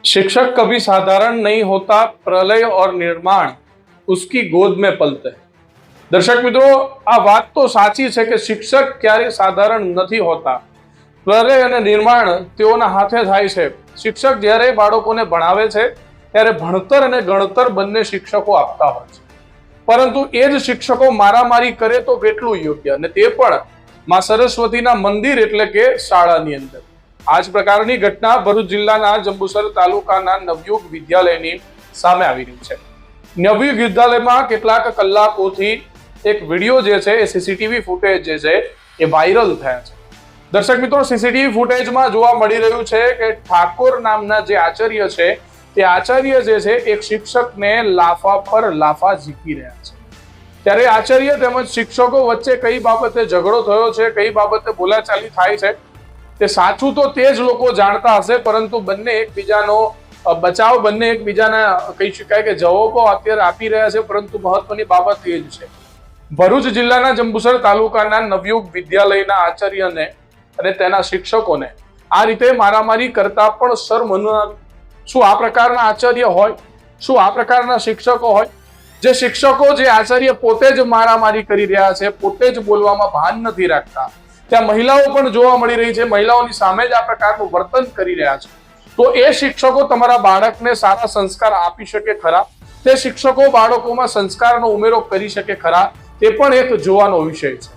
शिक्षक कभी साधारण नहीं होता, प्रलय और निर्माण उसकी गोद में पलते हैं। દર્શક મિત્રો, આ વાત તો સાચી છે કે શિક્ષક ક્યારેય સાધારણ નથી હોતા. પ્રલય અને નિર્માણ તેઓના હાથે થાય છે. શિક્ષક જ્યારે બાળકોને ભણાવે છે ત્યારે ભણતર અને ગણતર બંને શિક્ષકો આપતા હોય છે, પરંતુ એ જ શિક્ષકો મારામારી કરે તો કેટલું યોગ્ય, અને તે પણ માં સરસ્વતીના મંદિર એટલે કે શાળાની અંદર. આ જ પ્રકારની ઘટના ભરૂચ જિલ્લાના જંબુસર તાલુકાના નવયુગ વિદ્યાલયની સામે આવી રહી છે. નવયુગ વિદ્યાલયમાં કેટલાક કલાકોથી એક વિડીયો જે છે એ સીસીટીવી ફૂટેજ જે છે એ વાયરલ થયા છે. દર્શક મિત્રો, સીસીટીવી ફૂટેજમાં જોવા મળી રહ્યું છે કે ઠાકોર નામના જે આચાર્ય છે તે આચાર્ય જે છે એક શિક્ષકને લાફા પર લાફા ઝીકી રહ્યા છે. ત્યારે આચાર્ય તેમજ શિક્ષકો વચ્ચે કઈ બાબતે ઝઘડો થયો છે, કઈ બાબતે બોલાચાલી થાય છે, તે સાચું તો તે જ લોકો જાણતા હશે, પરંતુ બંને એકબીજાનો બચાવ, બંને એકબીજાના કહી શકાય કે જવાબો અત્યારે આપી રહ્યા છે. પરંતુ મહત્વની બાબત એ જ છે, ભરૂચ જિલ્લાના જંબુસર તાલુકાના નવયુગ વિદ્યાલયના આચાર્યને અને તેના શિક્ષકોને આ રીતે મારામારી કરતા પણ શરમ ન. શું આ પ્રકારના આચાર્ય હોય? શું આ પ્રકારના શિક્ષકો હોય? જે શિક્ષકો, જે આચાર્ય પોતે જ મારામારી કરી રહ્યા છે, પોતે જ બોલવામાં ભાન નથી રાખતા, ત્યાં મહિલાઓ પણ જોવા મળી રહી છે, મહિલાઓની સામે જ આ પ્રકારનું વર્તન કરી રહ્યા છે, તો એ શિક્ષકો તમારા બાળકને સારા સંસ્કાર આપી શકે ખરા? તે શિક્ષકો બાળકોમાં સંસ્કારનો ઉમેરો કરી શકે ખરા? તે પણ એક જોવાનો વિષય છે.